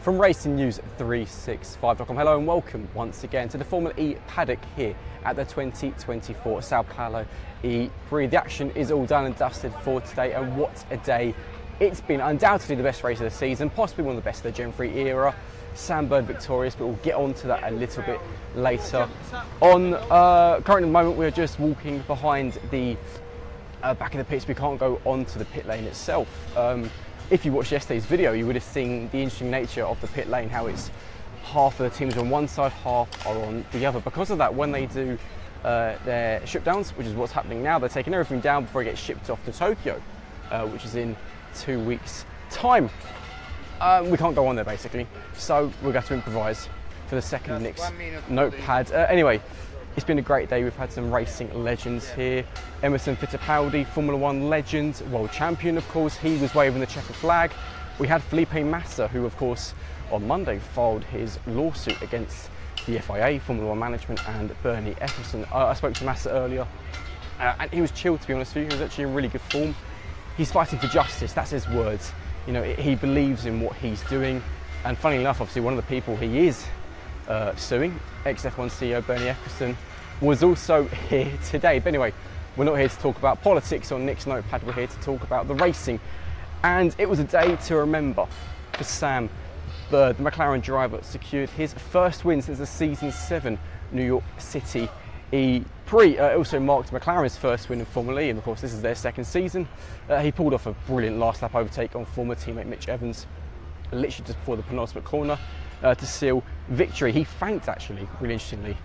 From Racing News 365.com, hello and welcome once again to the Formula E paddock here at the 2024 Sao Paulo E3. The action is all done and dusted for today, and what a day it's been. Undoubtedly the best race of the season, possibly one of the best of the Gen 3 era. Sam Bird victorious, but we'll get on to that a little bit later on. Currently at the moment we're just walking behind the back of the pits. We can't go onto the pit lane itself. If you watched yesterday's video, you would have seen the interesting nature of the pit lane, how it's half of the teams on one side, half are on the other. Because of that, when they do their ship downs, which is what's happening now, they're taking everything down before it gets shipped off to Tokyo, which is in 2 weeks' time. We can't go on there basically, so we'll have to improvise for the second next Notepad. Anyway, it's been a great day. We've had some racing legends here. Emerson Fittipaldi, Formula One legend, world champion of course. He was waving the checker flag. We had Felipe Massa, who of course on Monday filed his lawsuit against the FIA, Formula One management, and Bernie Ecclestone. I spoke to Massa earlier and he was chilled, to be honest with you. He was actually in really good form. He's fighting for justice, that's his words. You know, he believes in what he's doing, and funny enough, obviously one of the people he is suing, ex-F1 CEO Bernie Ecclestone, was also here today. But anyway, we're not here to talk about politics on Nick's Notepad, we're here to talk about the racing. And it was a day to remember for Sam Bird. The McLaren driver secured his first win since the season 7 New York City E3. It also marked McLaren's first win in Formula E, and of course this is their second season. He pulled off a brilliant last lap overtake on former teammate Mitch Evans, literally just before the penultimate corner, to seal victory. He thanked, actually, really interestingly,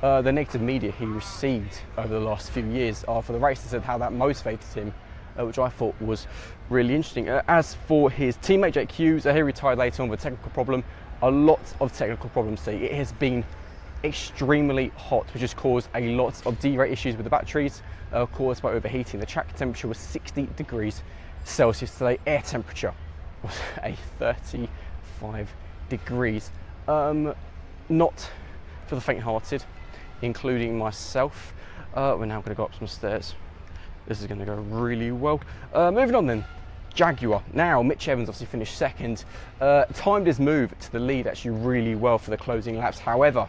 the negative media he received over the last few years after the race, and said how that motivated him, which I thought was really interesting. As for his teammate Jake Hughes, he retired later on with a technical problem. A lot of technical problems today. It has been extremely hot, which has caused a lot of derate issues with the batteries, caused by overheating. The track temperature was 60 degrees Celsius today. Air temperature was a 35 degrees. Not for the faint-hearted, including myself. We're now going to go up some stairs. This is going to go really well. Moving on then, Jaguar. Now, Mitch Evans obviously finished second. Timed his move to the lead actually really well for the closing laps. However,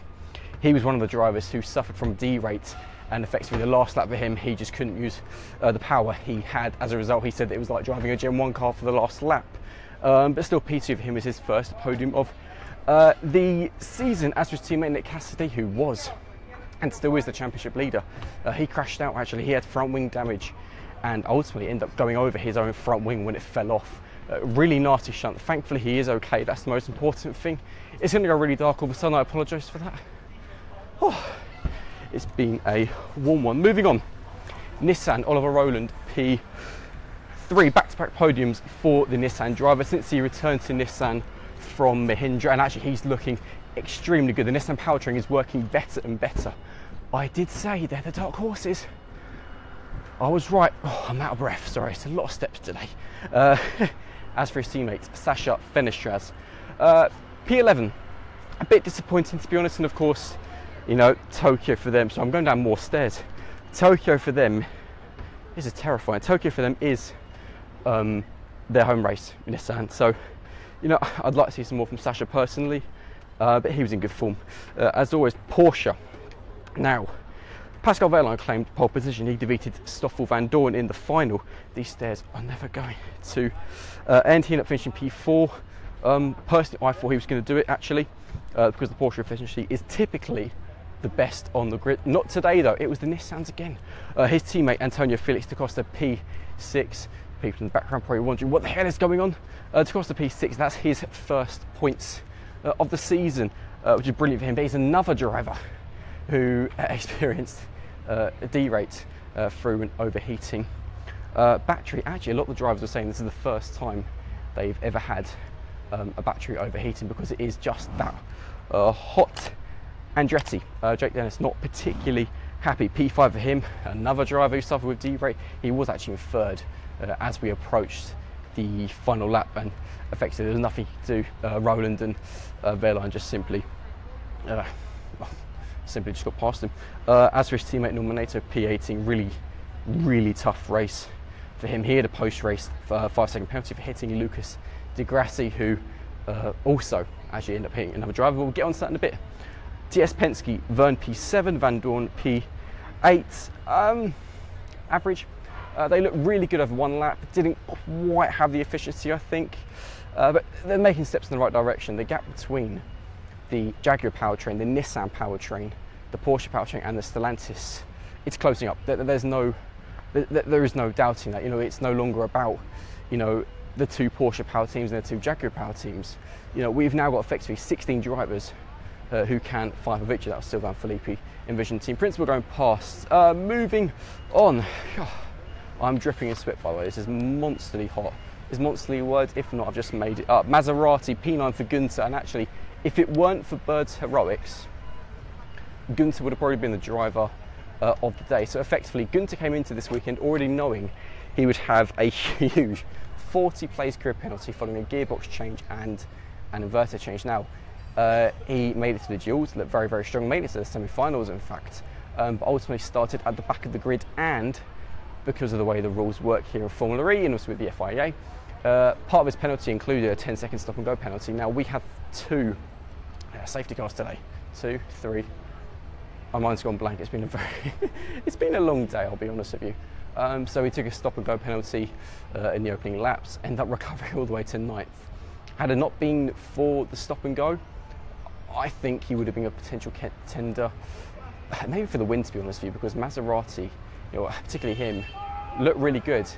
he was one of the drivers who suffered from derate, and effectively the last lap for him, he just couldn't use the power he had. As a result, he said that it was like driving a Gen 1 car for the last lap. But still, P2 for him was his first podium of the season. As for his teammate Nick Cassidy, who was and still is the championship leader, he crashed out. Actually, he had front wing damage and ultimately ended up going over his own front wing when it fell off. Really nasty shunt. Thankfully he is okay, that's the most important thing. It's going to go really dark all of a sudden, I apologise for that. Oh, it's been a warm one. Moving on, Nissan, Oliver Rowland, P3, back-to-back podiums for the Nissan driver since he returned to Nissan from Mahindra, and actually he's looking extremely good. The Nissan powertrain is working better and better. I did say they're the dark horses. I was right. Oh, I'm out of breath, sorry, it's a lot of steps today. As for his teammate, Sasha Fenestraz, P11, a bit disappointing to be honest, and of course, you know, Tokyo for them, so I'm going down more stairs. Tokyo for them is terrifying. Tokyo for them is their home race, Nissan, so, you know, I'd like to see some more from Sasha personally, but he was in good form. As always, Porsche. Now, Pascal Wehrlein claimed pole position. He defeated Stoffel Van Dorn in the final. These stairs are never going to end. He ended up finishing P4. Personally, I thought he was going to do it actually, because the Porsche efficiency is typically the best on the grid. Not today though, it was the Nissans again. His teammate Antonio Felix da Costa, P6. People in the background probably wondering what the hell is going on. Da Costa P6, that's his first points of the season, which is brilliant for him. But he's another driver who experienced a derate through an overheating battery. Actually, a lot of the drivers are saying this is the first time they've ever had a battery overheating, because it is just that hot. Andretti, Jake Dennis, not particularly happy. P5 for him, another driver who suffered with derate. He was actually in third as we approached the final lap, and effectively there was nothing he could do. Rowland and Wehrlein just simply just got past him. As for his teammate Norminato, P18, really tough race for him. He had a post-race 5-second penalty for hitting Lucas Di Grassi, who also actually end up hitting another driver. We'll get on to that in a bit. TS Penske, Vern P7, Van Dorn P8. Average. They look really good over one lap. Didn't quite have the efficiency, I think, but they're making steps in the right direction. The gap between the Jaguar powertrain, the Nissan powertrain, the Porsche powertrain, and the Stellantis, it's closing up. There is no doubting that. It's no longer about, the two Porsche power teams and the two Jaguar power teams. We've now got effectively 16 drivers who can fight for victory. That was Sylvain Felipe in Vision Team Principal going past. Moving on. I'm dripping in sweat, by the way. This is monsterly hot. Is monsterly a word? If not, I've just made it up. Maserati, P9 for Gunther, and actually, if it weren't for Bird's heroics, Gunther would have probably been the driver of the day. So effectively, Gunther came into this weekend already knowing he would have a huge 40 place career penalty following a gearbox change and an inverter change. Now, he made it to the duels, looked very, very strong, made it to the semi-finals, in fact, but ultimately started at the back of the grid, and because of the way the rules work here in Formula E and also with the FIA, part of his penalty included a 10-second stop and go penalty. Now, we have two safety cars today. 2, 3. My mind's gone blank. It's been it's been a long day, I'll be honest with you. So he took a stop and go penalty in the opening laps, ended up recovering all the way to 9th. Had it not been for the stop and go, I think he would have been a potential contender, maybe for the win, to be honest with you, because Maserati, particularly him, looked really good,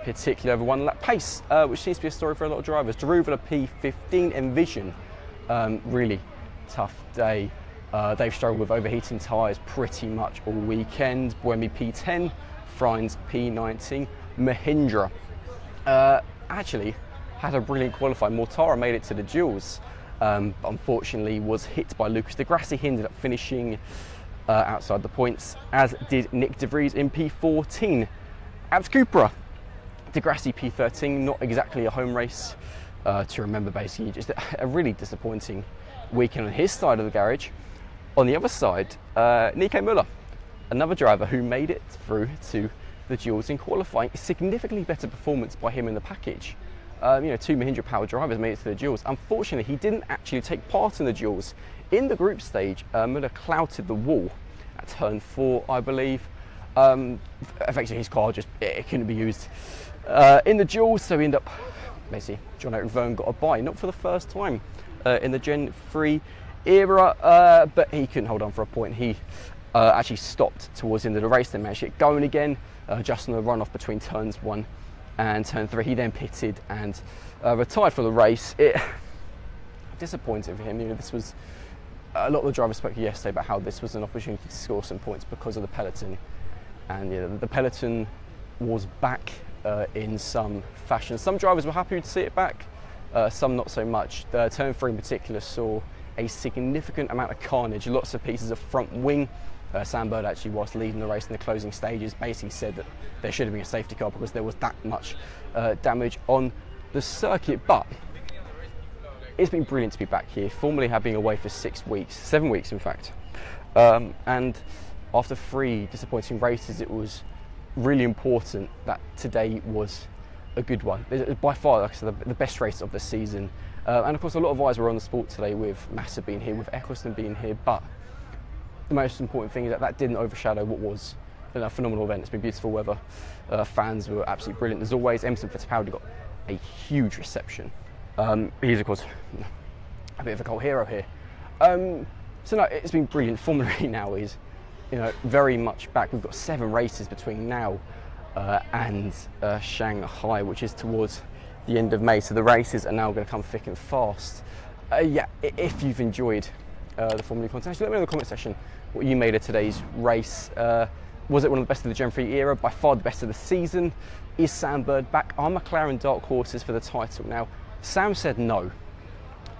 particularly over one lap pace, which seems to be a story for a lot of drivers. Daruvula P15, Envision, really tough day. They've struggled with overheating tyres pretty much all weekend. Buemi P10, Frines P19, Mahindra actually had a brilliant qualifying. Mortara made it to the duels, unfortunately was hit by Lucas Di Grassi. He ended up finishing outside the points, as did Nick De Vries in P14. Abs Cupra, Di Grassi P13, not exactly a home race to remember, basically. Just a really disappointing weekend on his side of the garage. On the other side, Nico Müller, another driver who made it through to the duels in qualifying. A significantly better performance by him in the package. Two Mahindra powered drivers made it to the duels. Unfortunately, he didn't actually take part in the duels. In the group stage, Müller clouted the wall at turn 4, I believe. Effectively, his car it couldn't be used in the duels, so he ended up, basically, John Eric Verne got a bye, not for the first time in the Gen 3 era, but he couldn't hold on for a point. He actually stopped towards the end of the race, then managed to get going again, just on the runoff between turns 1 and turn 3. He then pitted and retired for the race. Disappointing for him. This was a lot of the drivers spoke yesterday about how this was an opportunity to score some points because of the peloton, and the peloton was back in some fashion. Some drivers were happy to see it back, some not so much. Turn 3 in particular saw a significant amount of carnage, lots of pieces of front wing. Sam Bird actually, whilst leading the race in the closing stages, basically said that there should have been a safety car because there was that much damage on the circuit. But it's been brilliant to be back here. Formerly had been away for 7 weeks in fact. And after 3 disappointing races, it was really important that today was a good one. By far, like I said, the best race of the season. And of course, a lot of eyes were on the sport today, with Massa being here, with Eccleston being here. But the most important thing is that didn't overshadow what was a phenomenal event. It's been beautiful weather. Fans were absolutely brilliant as always. Emerson Fittipaldi got a huge reception. He's of course a bit of a cult hero here. So no, it's been brilliant. Formula E now is, very much back. We've got 7 races between now and Shanghai, which is towards the end of May. So the races are now going to come thick and fast. If you've enjoyed the Formula E content, let me know in the comment section what you made of today's race. Was it one of the best of the Gen 3 era? By far the best of the season? Is Sam Bird back? Are McLaren dark horses for the title? Now, Sam said no.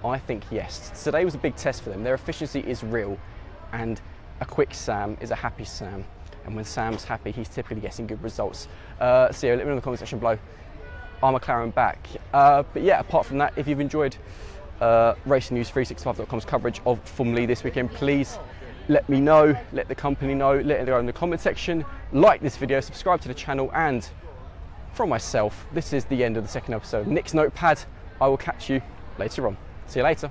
I think yes. Today was a big test for them. Their efficiency is real, and a quick Sam is a happy Sam. And when Sam's happy, he's typically getting good results. So yeah, let me know in the comment section below. Are McLaren back? But yeah, apart from that, if you've enjoyed RacingNews365.com's coverage of Formula E this weekend, please let me know, let the company know, let it go in the comment section. Like this video, subscribe to the channel, and from myself, this is the end of the second episode of Nick's Notepad. I will catch you later on. See you later.